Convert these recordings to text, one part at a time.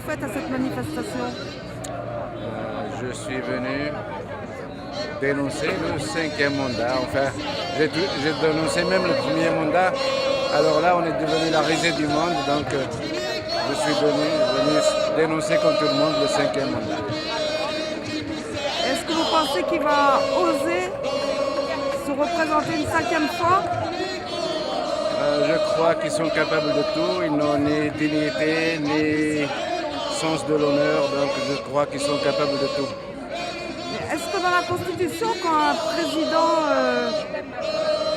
faites à cette manifestation? Je suis venu dénoncer le 5e mandat. Enfin, j'ai dénoncé même le 1er mandat. Alors là, on est devenu la risée du monde. Donc, je suis venu dénoncer comme tout le monde le 5e mandat. Est-ce que vous pensez qu'il va oser se représenter une 5e fois? Je crois qu'ils sont capables de tout. Ils n'ont ni dignité, ni sens de l'honneur. Donc, je crois qu'ils sont capables de tout. Est-ce que dans la Constitution, quand un président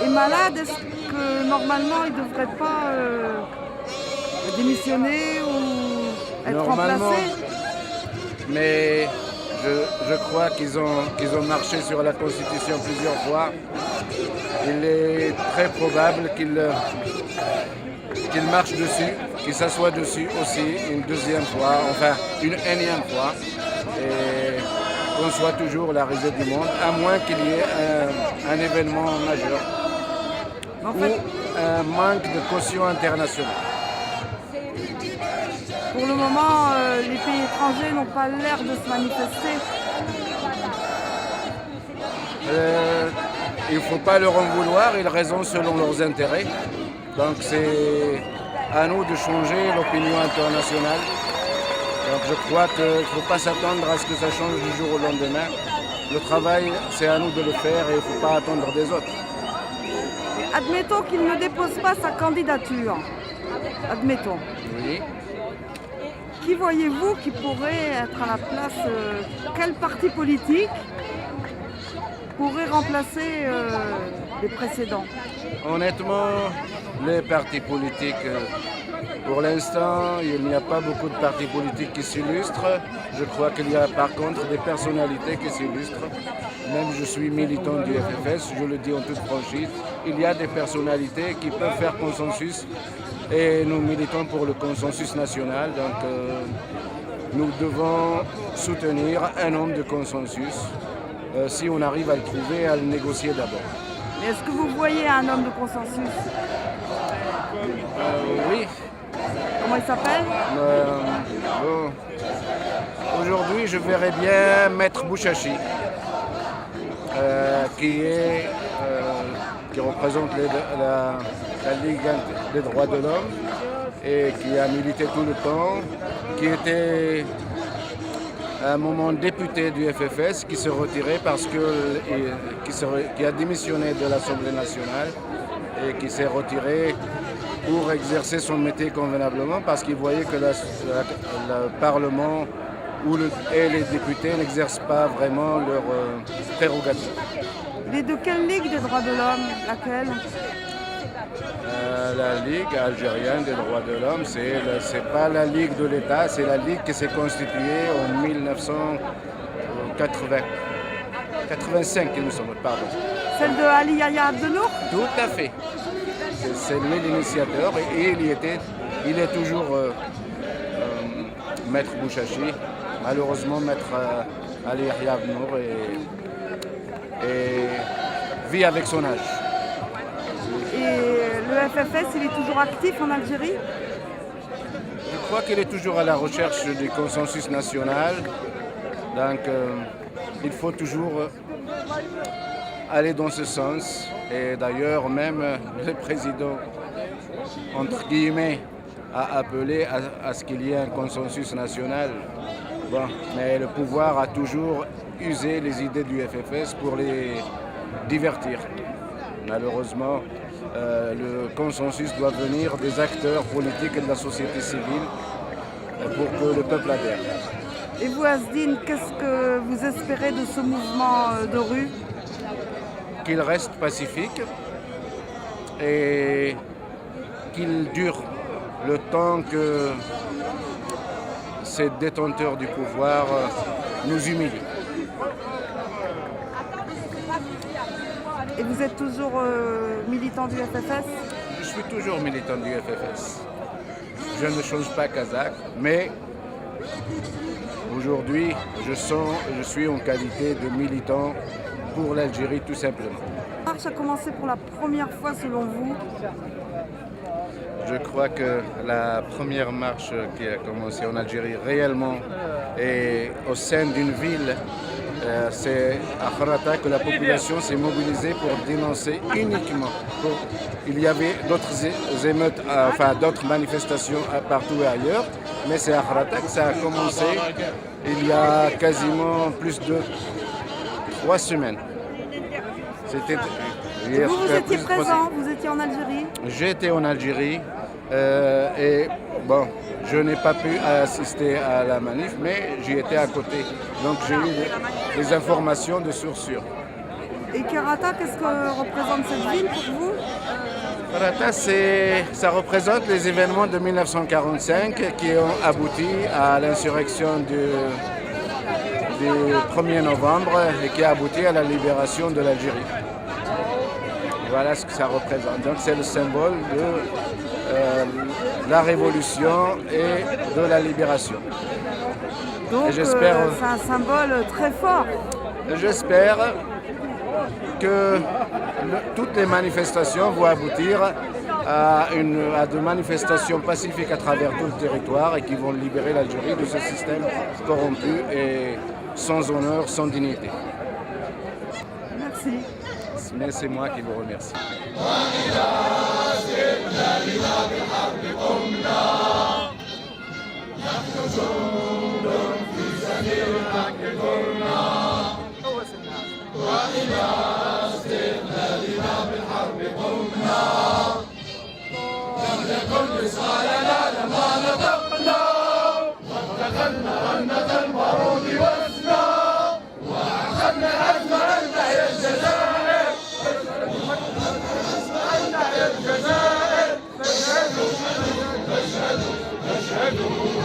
est malade, est-ce que normalement il ne devrait pas démissionner ou être remplacé? Mais je crois qu'ils ont marché sur la Constitution plusieurs fois. Il est très probable qu'il marche dessus, qu'il s'assoie dessus aussi une deuxième fois, enfin une énième fois. Et qu'on soit toujours la risée du monde, à moins qu'il y ait un événement majeur ou un manque de caution internationale. Pour le moment, les pays étrangers n'ont pas l'air de se manifester. Il ne faut pas leur en vouloir, ils raisonnent selon leurs intérêts. Donc c'est à nous de changer l'opinion internationale. Donc je crois qu'il ne faut pas s'attendre à ce que ça change du jour au lendemain. Le travail, c'est à nous de le faire et il ne faut pas attendre des autres. Et admettons qu'il ne dépose pas sa candidature. Admettons. Oui. Qui voyez-vous qui pourrait être à la place, quel parti politique pourrait remplacer les précédents? Honnêtement, les partis politiques, pour l'instant, il n'y a pas beaucoup de partis politiques qui s'illustrent. Je crois qu'il y a par contre des personnalités qui s'illustrent. Même je suis militant du FFS, je le dis en toute franchise. Il y a des personnalités qui peuvent faire consensus et nous militons pour le consensus national. Donc nous devons soutenir un homme de consensus si on arrive à le trouver, à le négocier d'abord. Est-ce que vous voyez un homme de consensus? Oui. Comment il s'appelle? Aujourd'hui, je verrais bien Maître Bouchachi, qui représente la Ligue des droits de l'homme et qui a milité tout le temps, qui était à un moment député du FFS, qui s'est retiré parce qui a démissionné de l'Assemblée nationale et qui s'est retiré pour exercer son métier convenablement parce qu'il voyait que le Parlement et les députés n'exercent pas vraiment leurs prérogatives. Il est de quelle Ligue des droits de l'homme? Laquelle? La Ligue algérienne des droits de l'homme, c'est pas la Ligue de l'État, c'est la Ligue qui s'est constituée en 1985, il me semble, pardon. Celle de Ali Yahya Abdenour? Tout à fait. C'est lui l'initiateur et il est toujours Maître Bouchachi. Malheureusement, Maître Ali Yahya Abdenour et vit avec son âge. Et le FFS, il est toujours actif en Algérie? Je crois qu'il est toujours à la recherche du consensus national. Donc, il faut toujours aller dans ce sens. Et d'ailleurs, même le président, entre guillemets, a appelé à ce qu'il y ait un consensus national. Bon, mais le pouvoir a toujours usé les idées du FFS pour les divertir. Malheureusement, le consensus doit venir des acteurs politiques et de la société civile pour que le peuple adhère. Et vous, Asdine, qu'est-ce que vous espérez de ce mouvement de rue? Qu'il reste pacifique et qu'il dure le temps que ces détenteurs du pouvoir nous humilient. Et vous êtes toujours militant du FFS? Je suis toujours militant du FFS. Je ne change pas kazakh, mais aujourd'hui, je suis en qualité de militant pour l'Algérie, tout simplement. La marche a commencé pour la première fois selon vous? Je crois que la première marche qui a commencé en Algérie réellement et au sein d'une ville, c'est à Kharata que la population s'est mobilisée pour dénoncer uniquement. Il y avait d'autres émeutes, enfin d'autres manifestations partout et ailleurs, mais c'est à Kharata que ça a commencé il y a quasiment plus de 3 semaines. C'était Et vous étiez présent, vous étiez en Algérie? J'étais en Algérie et bon, je n'ai pas pu assister à la manif, mais j'y étais à côté. Donc j'ai eu des informations de source sûre. Et Kharata, qu'est-ce que représente cette ville pour vous? Kharata, ça représente les événements de 1945 qui ont abouti à l'insurrection du 1er novembre et qui a abouti à la libération de l'Algérie. Voilà ce que ça représente. Donc c'est le symbole de la révolution et de la libération. Donc et j'espère, c'est un symbole très fort. J'espère que toutes les manifestations vont aboutir à des manifestations pacifiques à travers tout le territoire et qui vont libérer l'Algérie de ce système corrompu et sans honneur, sans dignité. Merci. Mais c'est moi qui vous remercie. الجزائر